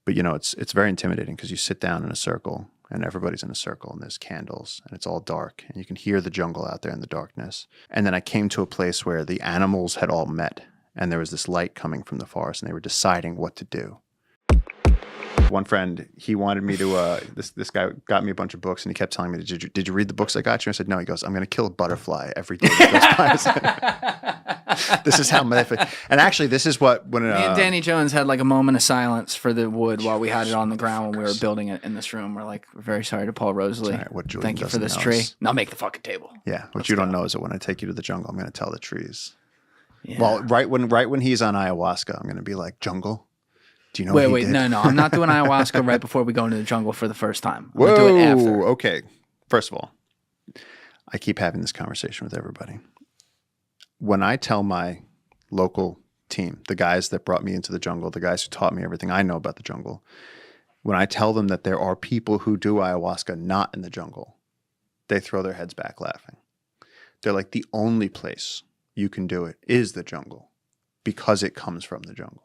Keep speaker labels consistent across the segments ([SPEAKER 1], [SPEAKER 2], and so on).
[SPEAKER 1] But you know, it's very intimidating because you sit down in a circle and everybody's in a circle and there's candles and it's all dark and you can hear the jungle out there in the darkness. And then I came to a place where the animals had all met and there was this light coming from the forest and they were deciding what to do. One friend, he wanted me to, this guy got me a bunch of books and he kept telling me, did you read the books I got you? I said, no. He goes, I'm going to kill a butterfly every day that goes by. This is how magnificent. And actually, this is what, when...
[SPEAKER 2] Me and Danny Jones had like a moment of silence for the wood while we had it on the ground when we were building it in this room. We're very sorry to Paul Rosolie.
[SPEAKER 1] Right, what Julian
[SPEAKER 2] Thank you for this
[SPEAKER 1] doesn't
[SPEAKER 2] tree.
[SPEAKER 1] know is-
[SPEAKER 2] Now make the fucking table.
[SPEAKER 1] Yeah, what you don't know is that when I take you to the jungle, I'm going to tell the trees.
[SPEAKER 2] Yeah.
[SPEAKER 1] Well, right when he's on ayahuasca, I'm going to be like, jungle, do you know
[SPEAKER 2] Wait,
[SPEAKER 1] what he did?
[SPEAKER 2] no. I'm not doing ayahuasca right before we go into the jungle for the first time. I'm
[SPEAKER 1] Whoa,
[SPEAKER 2] gonna do it after.
[SPEAKER 1] okay. First of all, I keep having this conversation with everybody. When I tell my local team, the guys that brought me into the jungle, the guys who taught me everything I know about the jungle, when I tell them that there are people who do ayahuasca not in the jungle, they throw their heads back laughing. They're like, the only place you can do it is the jungle because it comes from the jungle.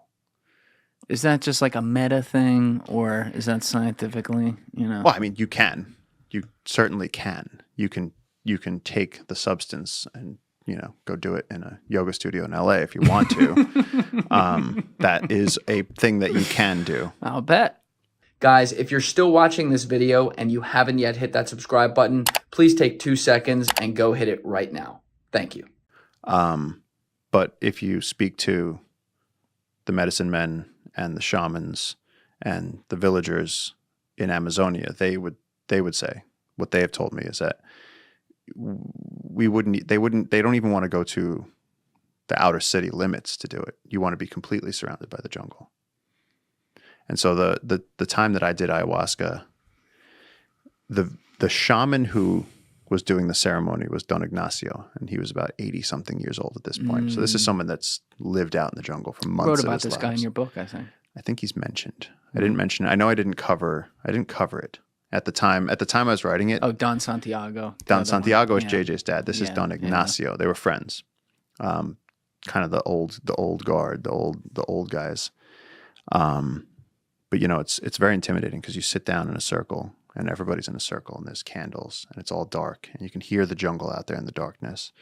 [SPEAKER 2] Is that just like a meta thing, or is that scientifically,
[SPEAKER 1] Well, I mean, you can. You certainly can. You can take the substance and, go do it in a yoga studio in LA if you want to. That is a thing that you can do.
[SPEAKER 2] I'll bet. Guys, if you're still watching this video and you haven't yet hit that subscribe button, please take 2 seconds and go hit it right now. Thank you.
[SPEAKER 1] But if you speak to the medicine men and the shamans and the villagers in Amazonia, they would say, what they have told me is that they don't even want to go to the outer city limits to do it. You want to be completely surrounded by the jungle. And so the time that I did ayahuasca, the shaman who was doing the ceremony was Donagnacio, and he was about 80-something years old at this point. So this is someone that's lived out in the jungle for months.
[SPEAKER 2] Wrote
[SPEAKER 1] of
[SPEAKER 2] about
[SPEAKER 1] his
[SPEAKER 2] this guy in
[SPEAKER 1] lives.
[SPEAKER 2] your book, I think.
[SPEAKER 1] I think he's mentioned. I didn't mention it. I know I didn't cover it at the time. At the time I was writing it.
[SPEAKER 2] Oh, Don Santiago.
[SPEAKER 1] Don Santiago is
[SPEAKER 2] Yeah.
[SPEAKER 1] JJ's dad. This is Donagnacio. They were friends. Kind of the old guard, the old guys. But it's very intimidating because you sit down in a circle and everybody's in a circle and there's candles and it's all dark and you can hear the jungle out there in the darkness.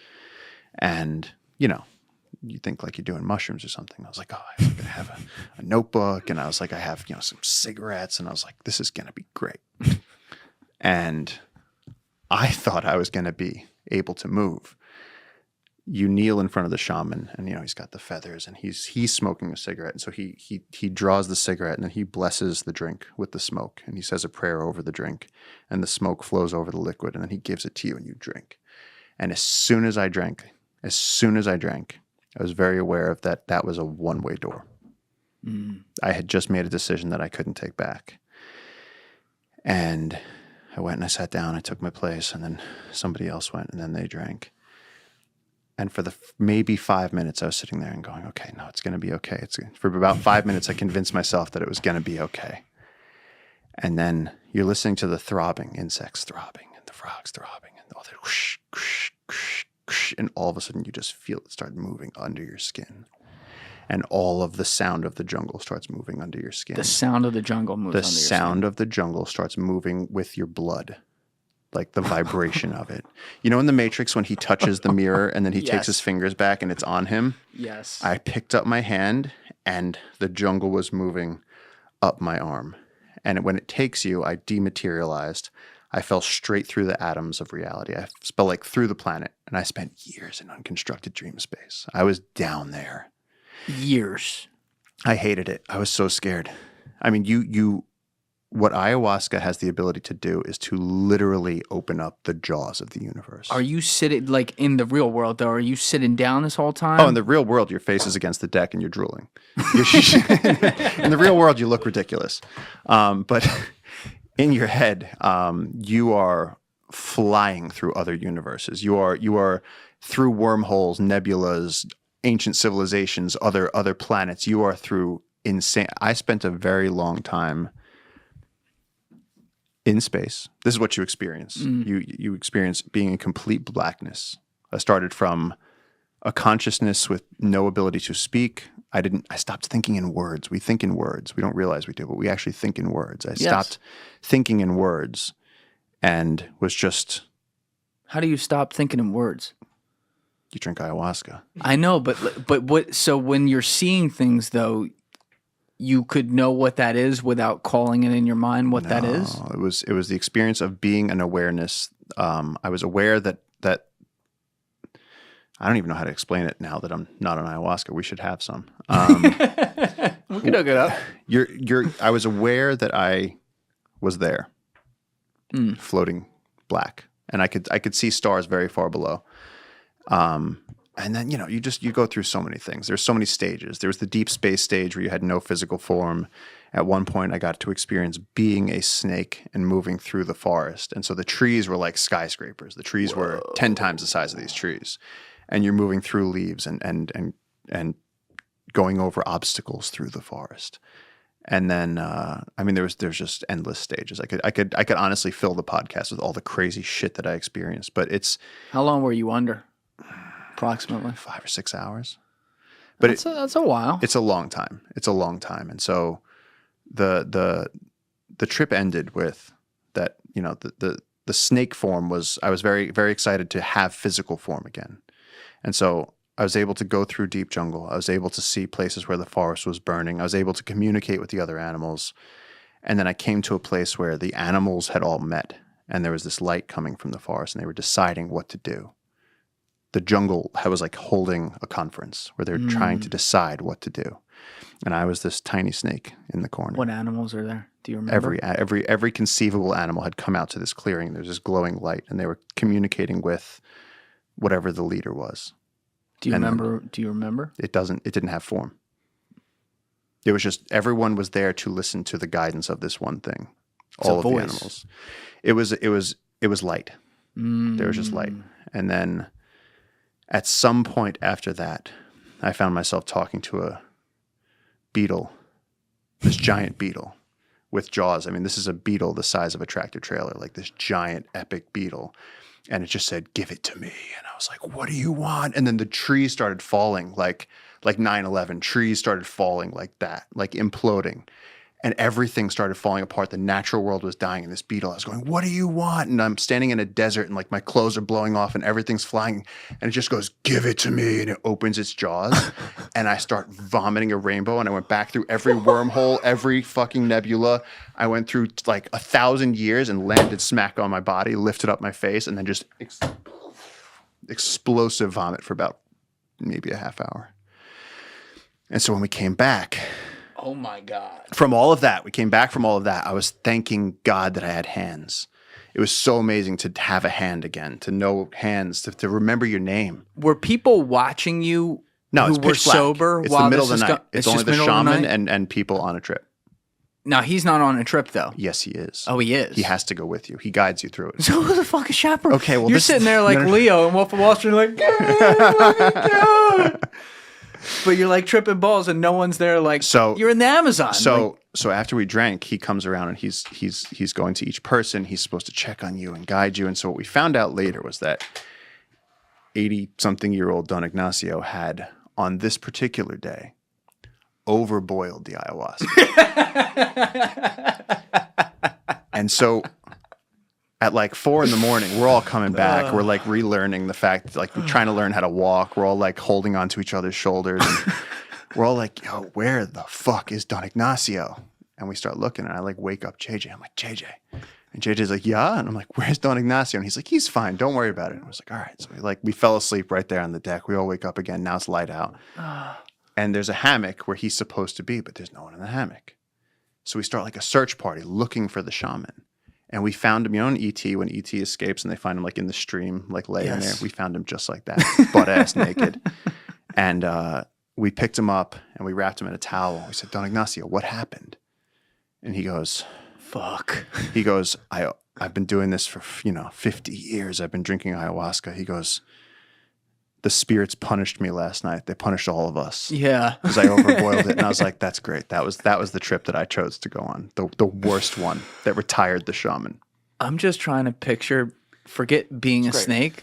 [SPEAKER 1] And, you think like you're doing mushrooms or something. I was like, oh, I'm going to have a notebook. And I was like, I have, some cigarettes. And I was like, this is going to be great. And I thought I was going to be able to move. You kneel in front of the shaman and, he's got the feathers and he's smoking a cigarette. And so he draws the cigarette and then he blesses the drink with the smoke. And he says a prayer over the drink and the smoke flows over the liquid. And then he gives it to you and you drink. And as soon as I drank, I was very aware of that was a one-way door. I had just made a decision that I couldn't take back. And I went and I sat down, I took my place, and then somebody else went, and then they drank. And for maybe 5 minutes, I was sitting there and going, okay, no, it's going to be okay. For about 5 minutes, I convinced myself that it was going to be okay. And then you're listening to the throbbing, insects throbbing, and the frogs throbbing, and all that whoosh, whoosh, whoosh, whoosh, and all of a sudden you just feel it start moving under your skin. And all of the sound of the jungle starts moving under your skin.
[SPEAKER 2] The sound of the jungle moves under your skin.
[SPEAKER 1] The sound of the jungle starts moving with your blood. Like the vibration of it. In the Matrix when he touches the mirror and then he takes his fingers back and it's on him?
[SPEAKER 2] Yes.
[SPEAKER 1] I picked up my hand and the jungle was moving up my arm. And when it takes you, I dematerialized. I fell straight through the atoms of reality. I fell like through the planet. And I spent years in unconstructed dream space. I was down there.
[SPEAKER 2] Years.
[SPEAKER 1] I hated it. I was so scared. I mean, what ayahuasca has the ability to do is to literally open up the jaws of the universe.
[SPEAKER 2] Are you sitting, like in the real world though, are you sitting down this whole time?
[SPEAKER 1] Oh, in the real world, your face is against the deck and you're drooling. In the real world, you look ridiculous. But in your head, you are flying through other universes. You are through wormholes, nebulas, ancient civilizations, other planets. You are through insane. I spent a very long time in space. This is what you experience. You experience being in complete blackness. I started from a consciousness with no ability to speak. I stopped thinking in words. We think in words. We don't realize we do, but we actually think in words. I stopped thinking in words and was just...
[SPEAKER 3] How do you stop thinking in words?
[SPEAKER 1] You drink ayahuasca.
[SPEAKER 3] I know, but what? So when you're seeing things, though, you could know what that is without calling it in your mind what that is?
[SPEAKER 1] It was the experience of being an awareness. I was aware that I don't even know how to explain it now that I'm not on ayahuasca. We should have some.
[SPEAKER 3] We could hook it up.
[SPEAKER 1] I was aware that I was there, floating black, and I could see stars very far below. And then, you go through so many things. There's so many stages. There was the deep space stage where you had no physical form. At one point, I got to experience being a snake and moving through the forest. And so the trees were like skyscrapers. The trees were 10 times the size of these trees. And you're moving through leaves and going over obstacles through the forest. And then, there's just endless stages. I could honestly fill the podcast with all the crazy shit that I experienced, but it's...
[SPEAKER 3] How long were you under? Approximately
[SPEAKER 1] 5 or 6 hours. But
[SPEAKER 3] that's a while.
[SPEAKER 1] It's a long time. And so the trip ended with that, the snake form was, I was very, very excited to have physical form again. And so I was able to go through deep jungle. I was able to see places where the forest was burning. I was able to communicate with the other animals. And then I came to a place where the animals had all met and there was this light coming from the forest and they were deciding what to do. The jungle was like holding a conference where they're trying to decide what to do. And I was this tiny snake in the corner.
[SPEAKER 3] What animals are there? Do you remember?
[SPEAKER 1] Every conceivable animal had come out to this clearing. There's this glowing light and they were communicating with whatever the leader was.
[SPEAKER 3] Do you remember?
[SPEAKER 1] It didn't have form. It was just everyone was there to listen to the guidance of this one thing. All of the animals. It was light. There was just light. And then at some point after that, I found myself talking to a beetle, this giant beetle with jaws. I mean, this is a beetle the size of a tractor trailer, like this giant epic beetle. And it just said, "Give it to me." And I was like, "What do you want?" And then the trees started falling like 9/11. Trees started falling like that, like imploding. And everything started falling apart. The natural world was dying. And this beetle, I was going, "What do you want?" And I'm standing in a desert and like my clothes are blowing off and everything's flying. And it just goes, "Give it to me." And it opens its jaws. And I start vomiting a rainbow. And I went back through every wormhole, every fucking nebula. I went through like 1,000 years and landed smack on my body, lifted up my face, and then just explosive vomit for about maybe a half hour. And so when we came back...
[SPEAKER 3] Oh my God.
[SPEAKER 1] We came back from all of that. I was thanking God that I had hands. It was so amazing to have a hand again, to know hands, to remember your name.
[SPEAKER 3] Were people watching you
[SPEAKER 1] who
[SPEAKER 3] were
[SPEAKER 1] black.
[SPEAKER 3] sober?
[SPEAKER 1] It's the middle of the night. It's only the shaman and people on a trip.
[SPEAKER 3] Now, he's not on a trip, though.
[SPEAKER 1] Yes, he is.
[SPEAKER 3] Oh, he is?
[SPEAKER 1] He has to go with you. He guides you through it.
[SPEAKER 3] So who the fuck is chaperone?
[SPEAKER 1] Okay, well,
[SPEAKER 3] you're sitting there like Leo and Wolf of Wall Street, like, but you're like tripping balls and no one's there. Like, so you're in the Amazon.
[SPEAKER 1] So after we drank, he comes around and he's going to each person. He's supposed to check on you and guide you. And so what we found out later was that 80-something-year-old Donagnacio had, on this particular day, overboiled the ayahuasca. And so at like 4 a.m, we're all coming back. We're like relearning the fact, like we're trying to learn how to walk. We're all like holding onto each other's shoulders. And we're all like, "Yo, where the fuck is Donagnacio?" And we start looking and I like wake up JJ. I'm like, "JJ." And JJ's like, "Yeah." And I'm like, "Where's Donagnacio?" And he's like, "He's fine. Don't worry about it." And I was like, "All right." So we fell asleep right there on the deck. We all wake up again. Now it's light out. And there's a hammock where he's supposed to be, but there's no one in the hammock. So we start like a search party looking for the shaman. And we found him, in E.T., when E.T. escapes and they find him like in the stream, like laying there. We found him just like that, butt-ass naked. And we picked him up and we wrapped him in a towel. We said, "Donagnacio, what happened?" And he goes,
[SPEAKER 3] "Fuck."
[SPEAKER 1] He goes, I've been doing this for, 50 years. I've been drinking ayahuasca. He goes, "The spirits punished me last night. They punished all of us."
[SPEAKER 3] Yeah.
[SPEAKER 1] Because I overboiled it. And I was like, "That's great. That was the trip that I chose to go on. The worst one that retired the shaman."
[SPEAKER 3] I'm just trying to picture, forget being a snake.